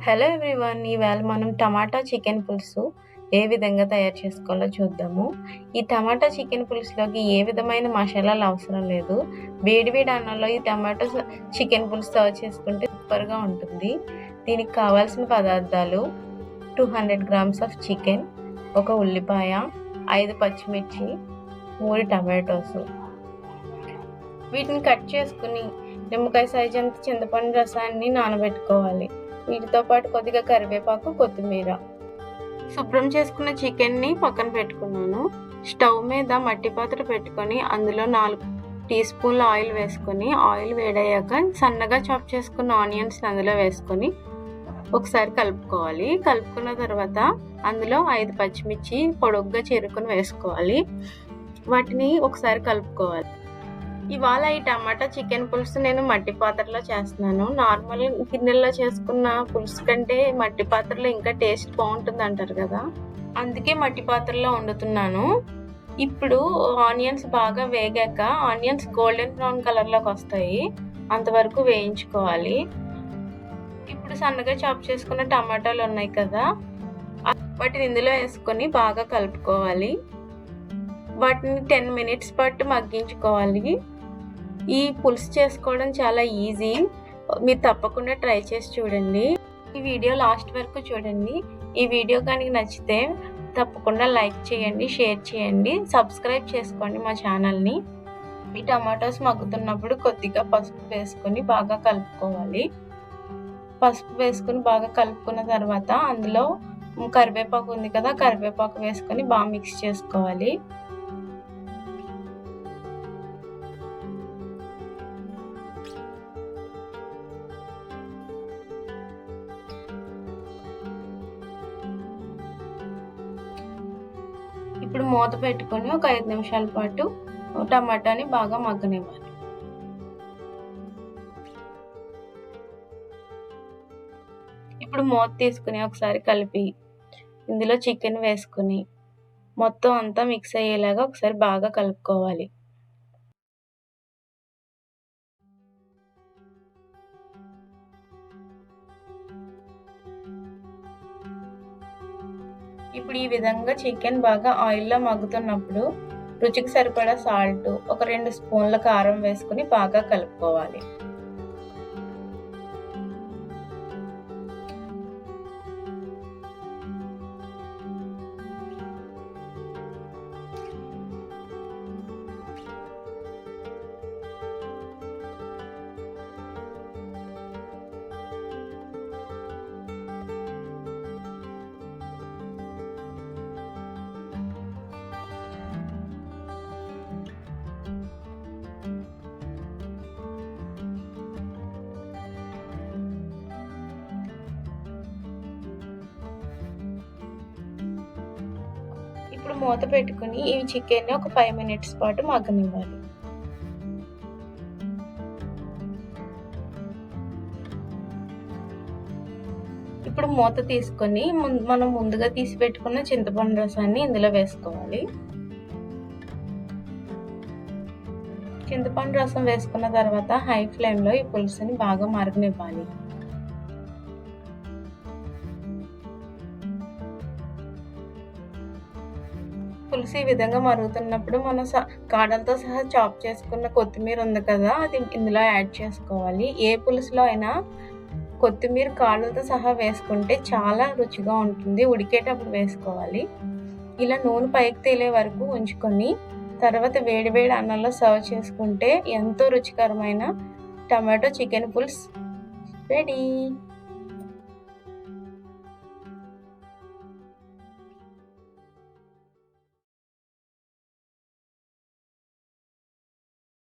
Hello everyone. ఈవేళ మనం టమాటా chicken పులుసు ఏ విధంగా తయారు చేసుకోవాలో చూద్దాము. ఈ టమాటా చికెన్ పులుసులోకి ఏ విధమైన మసాలాలు అవసరం లేదు. వేడివేడి అన్నంలో ఈ టమాటో చికెన్ పులుసు సర్వ్ చేసుకుంటే సూపర్గా ఉంటుంది. దీనికి కావాల్సిన పదార్థాలు 200 గ్రామ్స్ ఆఫ్ చికెన్, ఒక ఉల్లిపాయ, 5 పచ్చిమిర్చి, 3 టమాటోస్. వీటిని కట్ చేసుకుని నిమ్మకాయ సైజ్ అంత చింతపండు రసాన్ని నానబెట్టుకోవాలి. వీటితో పాటు కొద్దిగా కరివేపాకు, కొత్తిమీర. శుభ్రం చేసుకున్న చికెన్ని పక్కన పెట్టుకున్నాను. స్టవ్ మీద మట్టి పాత్ర పెట్టుకొని అందులో 4 టీ స్పూన్ల ఆయిల్ వేసుకొని, ఆయిల్ వేడయ్యాక సన్నగా చాప్ చేసుకున్న ఆనియన్స్ అందులో వేసుకొని ఒకసారి కలుపుకోవాలి. కలుపుకున్న తర్వాత అందులో 5 పచ్చిమిర్చి పొడుగ్గా చిరుకుని వేసుకోవాలి. వాటిని ఒకసారి కలుపుకోవాలి. ఇవాళ ఈ టమాటా చికెన్ పులుసు నేను మట్టి పాత్రలో చేస్తున్నాను. నార్మల్ గిన్నెల్లో చేసుకున్న పులుసు కంటే మట్టి పాత్రలో ఇంకా టేస్ట్ బాగుంటుంది అంటారు కదా, అందుకే మట్టి పాత్రలో వండుతున్నాను. ఇప్పుడు ఆనియన్స్ బాగా వేగాక ఆనియన్స్ గోల్డెన్ బ్రౌన్ కలర్లోకి వస్తాయి, అంతవరకు వేయించుకోవాలి. ఇప్పుడు సన్నగా చాప్ చేసుకున్న టమాటాలు ఉన్నాయి కదా, వాటిని ఇందులో వేసుకొని బాగా కలుపుకోవాలి. వాటిని 10 మినిట్స్ పాటు మగ్గించుకోవాలి. ఈ పులుసు చేసుకోవడం చాలా ఈజీ, మీరు తప్పకుండా ట్రై చేసి చూడండి. ఈ వీడియో లాస్ట్ వరకు చూడండి. ఈ వీడియో కనుక నచ్చితే తప్పకుండా లైక్ చేయండి, షేర్ చేయండి, సబ్స్క్రైబ్ చేసుకోండి మా ఛానల్ని. ఈ టమాటోస్ మగ్గుతున్నప్పుడు కొద్దిగా పసుపు వేసుకొని బాగా కలుపుకోవాలి. పసుపు వేసుకొని బాగా కలుపుకున్న తర్వాత అందులో కరివేపాకు ఉంది కదా, కరివేపాకు వేసుకొని బాగా మిక్స్ చేసుకోవాలి. ఇప్పుడు మూత పెట్టుకొని ఒక 5 నిమిషాల పాటు టమాటాని బాగా మగ్గనివ్వాలి. ఇప్పుడు మూత తీసుకుని ఒకసారి కలిపి ఇందులో చికెన్ వేసుకుని మొత్తం అంతా మిక్స్ అయ్యేలాగా ఒకసారి బాగా కలుపుకోవాలి. ఇప్పుడు ఈ విధంగా చికెన్ బాగా ఆయిల్లో మగ్గుతున్నప్పుడు రుచికి సరిపడా సాల్ట్, ఒక 2 స్పూన్ల కారం వేసుకుని బాగా కలుపుకోవాలి. ఇప్పుడు మూత పెట్టుకుని ఈ చికెన్ ఒక 5 మినిట్స్ పాటు మగ్గనివ్వాలి. ఇప్పుడు మూత తీసుకొని మనం ముందుగా తీసి పెట్టుకున్న చింతపండు రసాన్ని ఇందులో వేసుకోవాలి. చింతపండు రసం వేసుకున్న తర్వాత హై ఫ్లేమ్లో ఈ పులుసుని బాగా మరగనివ్వాలి. పులుసు ఈ విధంగా మరుగుతున్నప్పుడు మనం కాడలతో సహా చాప్ చేసుకున్న కొత్తిమీర ఉంది కదా, అది ఇందులో యాడ్ చేసుకోవాలి. ఏ పులుసులో అయినా కొత్తిమీర కాడలతో సహా వేసుకుంటే చాలా రుచిగా ఉంటుంది. ఉడికేటప్పుడు వేసుకోవాలి. ఇలా నూనె పైకి తేలే వరకు ఉంచుకొని తర్వాత వేడివేడి అన్నంలో సర్వ్ చేసుకుంటే ఎంతో రుచికరమైన టమాటో చికెన్ పులుసు రెడీ.